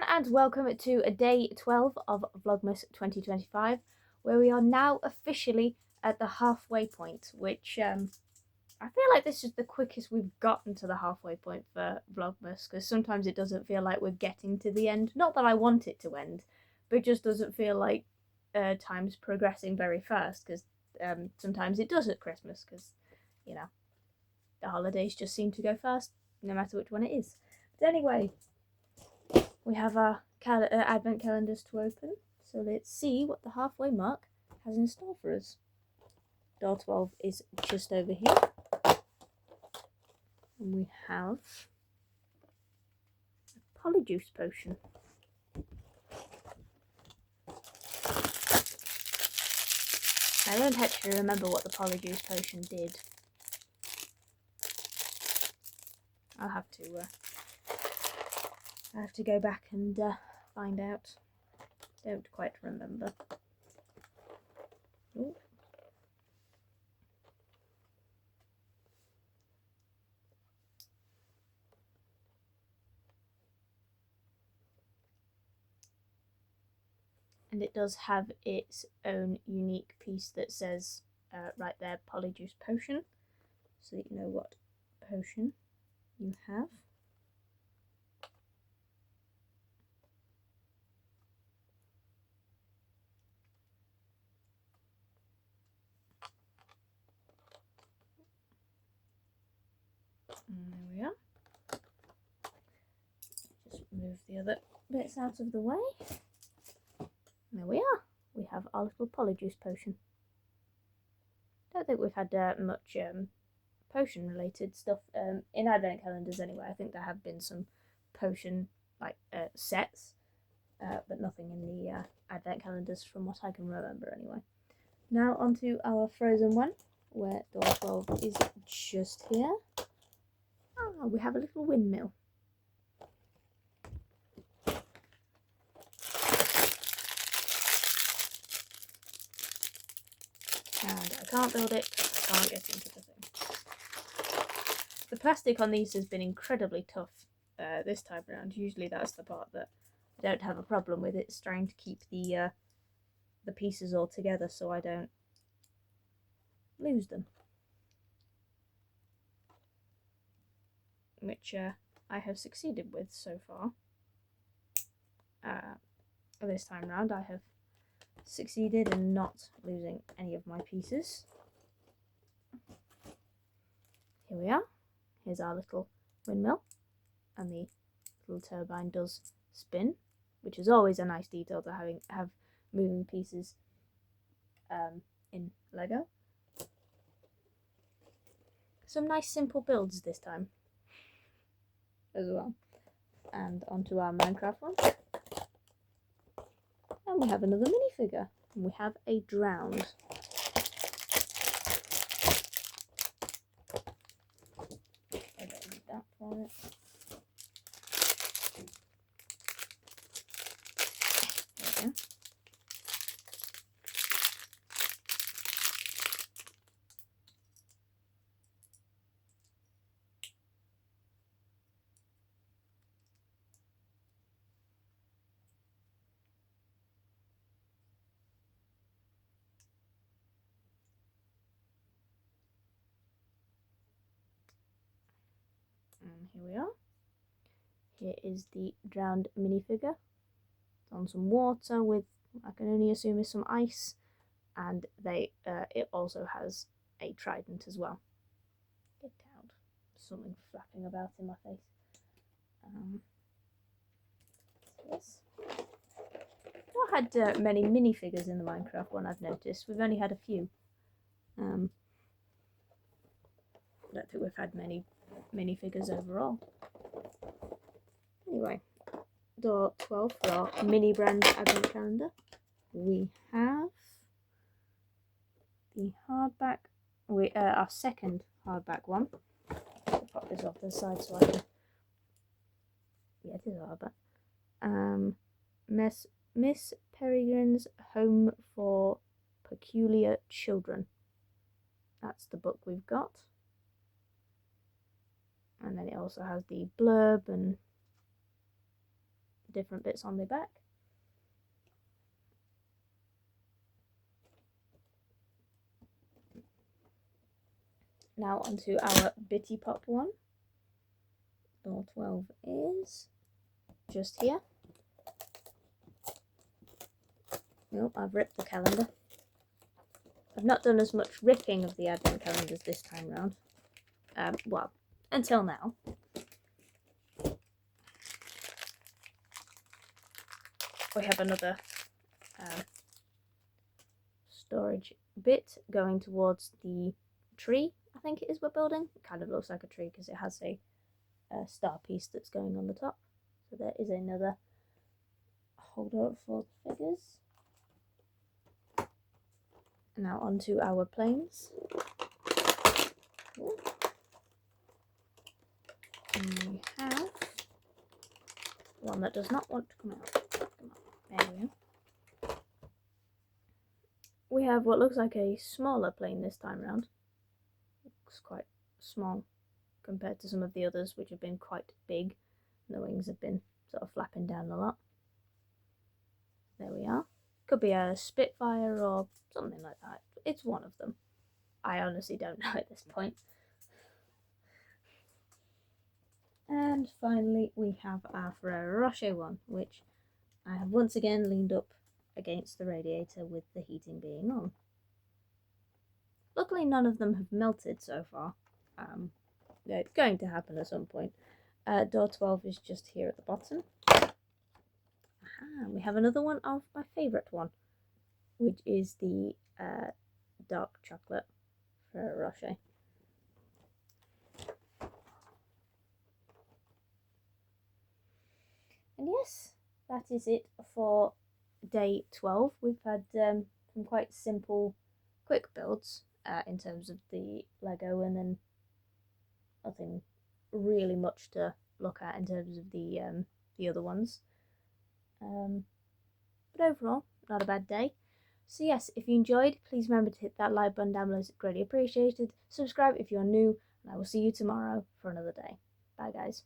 everyone, and welcome to day 12 of Vlogmas 2025, where we are now officially at the halfway point, which I feel like this is the quickest we've gotten to the halfway point for Vlogmas, because sometimes it doesn't feel like we're getting to the end. Not that I want it to end, but it just doesn't feel like time's progressing very fast, because sometimes it does at Christmas, because, you know, the holidays just seem to go fast, no matter which one it is. But anyway, we have our advent calendars to open, so let's see what the halfway mark has in store for us. Door 12 is just over here, and we have a Polyjuice potion. I don't actually remember what the Polyjuice potion did. I'll have to go back and find out. Don't quite remember. Ooh. And it does have its own unique piece that says right there, Polyjuice potion, so that you know what potion you have. And there we are. Just move the other bits out of the way. There we are. We have our little Polyjuice potion. Don't think we've had much potion related stuff in advent calendars anyway. I think there have been some potion sets, but nothing in the advent calendars from what I can remember anyway. Now onto our frozen one, where door 12 is just here. Ah, we have a little windmill. And I can't build it, I can't get into the thing. The plastic on these has been incredibly tough this time around. Usually that's the part that I don't have a problem with. It's trying to keep the pieces all together so I don't lose them. Which I have succeeded with so far. This time around I have succeeded in not losing any of my pieces. Here we are. Here's our little windmill, and the little turbine does spin, which is always a nice detail to have moving pieces in Lego. Some nice simple builds this time as well. And onto our Minecraft one. And we have another minifigure. And we have a Drowned. I don't need that for it. There we go. And here we are. Here is the Drowned minifigure. It's on some water with, I can only assume, is some ice, and it also has a trident as well. Get down. Something flapping about in my face. Yes. I've not had many minifigures in the Minecraft one, I've noticed. We've only had a few. I don't think we've had many minifigures overall. Anyway, door 12 for our mini brand advent calendar. We have the hardback, our second hardback one. I'll pop this off to the side so I can. Yeah, it is hardback. Miss Peregrine's Home for Peculiar Children. That's the book we've got. And then it also has the blurb and different bits on the back. Now onto our Bitty Pop one. Door 12 is just here. Nope, I've ripped the calendar. I've not done as much ripping of the advent calendars this time round. Well, until now. We have another storage bit going towards the tree, I think it is we're building. It kind of looks like a tree because it has a star piece that's going on the top. So there is another holder for figures. Now onto our planes. And we have one that does not want to come out. Come on. There we go. We have what looks like a smaller plane this time round. Looks quite small compared to some of the others, which have been quite big. The wings have been sort of flapping down a lot. There we are. Could be a Spitfire or something like that. It's one of them. I honestly don't know at this point. And finally, we have our Ferrero Rocher one, which I have once again leaned up against the radiator with the heating being on. Luckily, none of them have melted so far. It's going to happen at some point. Door 12 is just here at the bottom. We have another one of my favourite one, which is the dark chocolate Ferrero Rocher. And yes, that is it for day 12. We've had some quite simple, quick builds in terms of the Lego, and then nothing really much to look at in terms of the other ones. But overall, not a bad day. So yes, if you enjoyed, please remember to hit that like button down below, it's greatly appreciated. Subscribe if you're new, and I will see you tomorrow for another day. Bye guys.